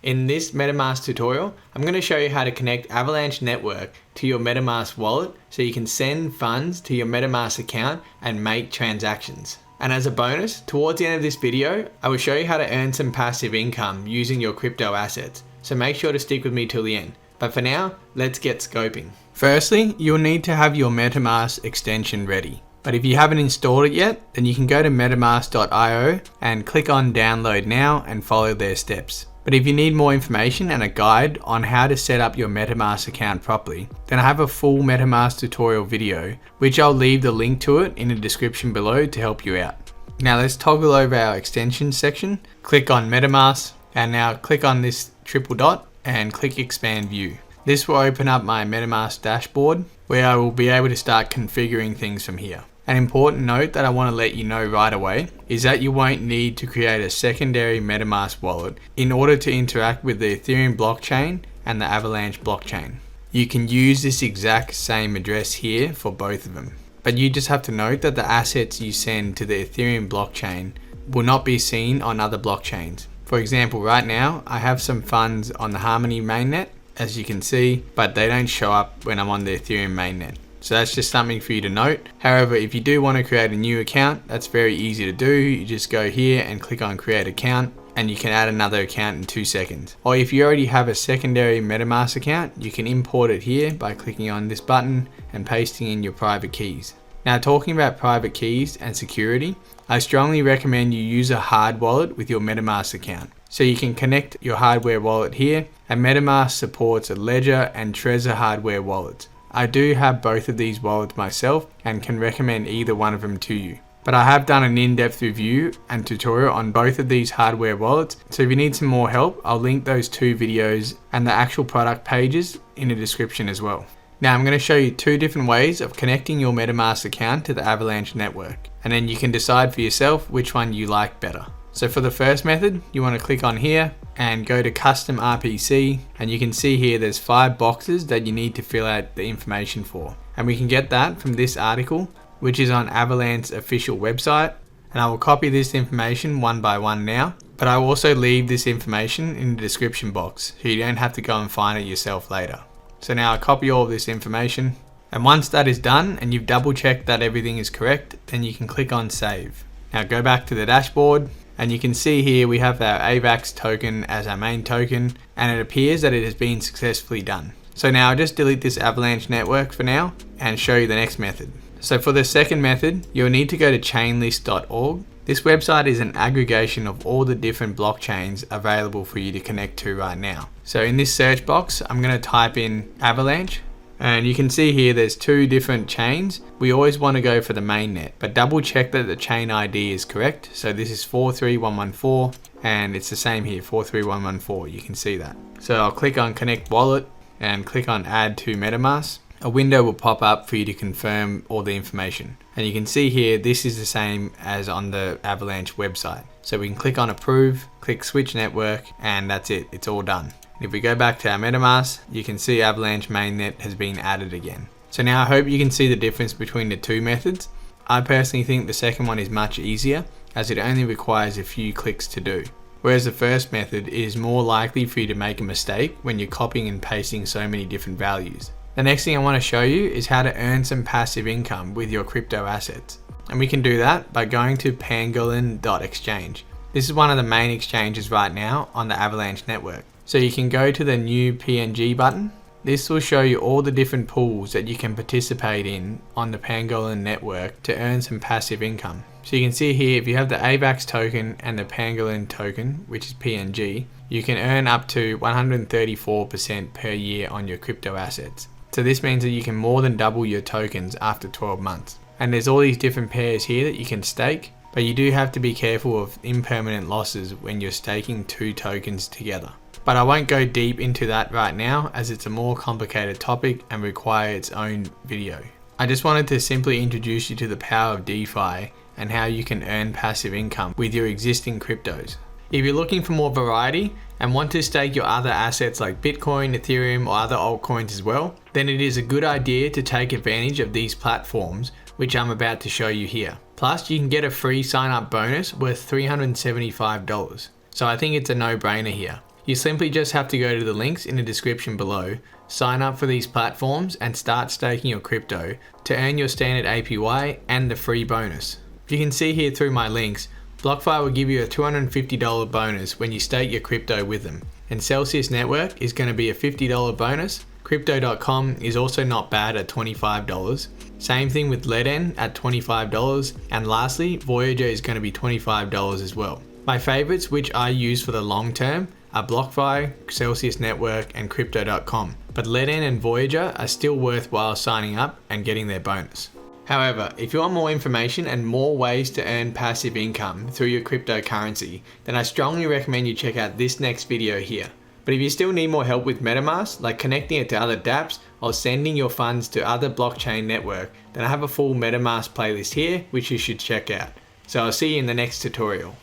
In this MetaMask tutorial, I'm going to show you how to connect Avalanche Network to your MetaMask wallet so you can send funds to your MetaMask account and make transactions. And as a bonus, towards the end of this video, I will show you how to earn some passive income using your crypto assets. So make sure to stick with me till the end. But for now, let's get scoping. Firstly, you'll need to have your MetaMask extension ready. But if you haven't installed it yet, then you can go to metamask.io and click on download now and follow their steps. But if you need more information and a guide on how to set up your MetaMask account properly, then I have a full MetaMask tutorial video, which I'll leave the link to it in the description below to help you out. Now let's toggle over our extensions section, click on MetaMask, and now click on this triple dot and click expand view. This will open up my MetaMask dashboard where I will be able to start configuring things from here. An important note that I want to let you know right away is that you won't need to create a secondary MetaMask wallet in order to interact with the Ethereum blockchain and the Avalanche blockchain. You can use this exact same address here for both of them, but you just have to note that the assets you send to the Ethereum blockchain will not be seen on other blockchains. For example, right now I have some funds on the Harmony mainnet, as you can see, but they don't show up when I'm on the Ethereum mainnet. So that's just something for you to note. However, if you do want to create a new account, that's very easy to do. You just go here and click on create account and you can add another account in 2 seconds. Or if you already have a secondary MetaMask account, you can import it here by clicking on this button and pasting in your private keys. Now, talking about private keys and security, I strongly recommend you use a hard wallet with your MetaMask account. So you can connect your hardware wallet here, and MetaMask supports a Ledger and Trezor hardware wallets. I do have both of these wallets myself and can recommend either one of them to you. But I have done an in-depth review and tutorial on both of these hardware wallets, so if you need some more help, I'll link those 2 videos and the actual product pages in the description as well. Now I'm going to show you 2 different ways of connecting your MetaMask account to the Avalanche network, and then you can decide for yourself which one you like better. So for the first method, you want to click on here and go to custom RPC, and you can see here there's 5 boxes that you need to fill out the information for. And we can get that from this article, which is on Avalanche's official website. And I will copy this information one by one now, but I will also leave this information in the description box so you don't have to go and find it yourself later. So now I copy all of this information, and once that is done and you've double checked that everything is correct, then you can click on save. Now go back to the dashboard, and you can see here we have our AVAX token as our main token, and it appears that it has been successfully done. So now I'll just delete this Avalanche network for now and show you the next method. So for the second method, you'll need to go to chainlist.org. This website is an aggregation of all the different blockchains available for you to connect to right now. So in this search box, I'm going to type in Avalanche. And you can see here there's 2 different chains. We always want to go for the mainnet, but double check that the chain ID is correct. So this is 43114, and it's the same here, 43114. You can see that. So I'll click on connect wallet and click on add to MetaMask. A window will pop up for you to confirm all the information. And you can see here, this is the same as on the Avalanche website. So we can click on approve, click switch network, and that's it. It's all done. If we go back to our MetaMask, you can see Avalanche mainnet has been added again. So now I hope you can see the difference between the 2 methods. I personally think the second one is much easier, as it only requires a few clicks to do. Whereas the first method is more likely for you to make a mistake when you're copying and pasting so many different values. The next thing I want to show you is how to earn some passive income with your crypto assets. And we can do that by going to pangolin.exchange. This is one of the main exchanges right now on the Avalanche network. So you can go to the new PNG button. This will show you all the different pools that you can participate in on the Pangolin network to earn some passive income. So you can see here, if you have the AVAX token and the Pangolin token, which is PNG, you can earn up to 134% per year on your crypto assets. So this means that you can more than double your tokens after 12 months. And there's all these different pairs here that you can stake, but you do have to be careful of impermanent losses when you're staking 2 tokens together. But I won't go deep into that right now, as it's a more complicated topic and requires its own video. I just wanted to simply introduce you to the power of DeFi and how you can earn passive income with your existing cryptos. If you're looking for more variety and want to stake your other assets like Bitcoin, Ethereum, or other altcoins as well, then it is a good idea to take advantage of these platforms, which I'm about to show you here. Plus, you can get a free sign up bonus worth $375. So I think it's a no-brainer here. You simply just have to go to the links in the description below, sign up for these platforms and start staking your crypto to earn your standard APY and the free bonus. You can see here through my links, BlockFi will give you a $250 bonus when you stake your crypto with them, and Celsius Network is going to be a $50 bonus. Crypto.com is also not bad at $25. Same thing with Leden at $25, and lastly, Voyager is going to be $25 as well. My favorites, which I use for the long term, are BlockFi, Celsius Network, and Crypto.com, but Leden and Voyager are still worthwhile signing up and getting their bonus. However, if you want more information and more ways to earn passive income through your cryptocurrency, then I strongly recommend you check out this next video here. But if you still need more help with MetaMask, like connecting it to other dApps or sending your funds to other blockchain network, then I have a full MetaMask playlist here, which you should check out. So I'll see you in the next tutorial.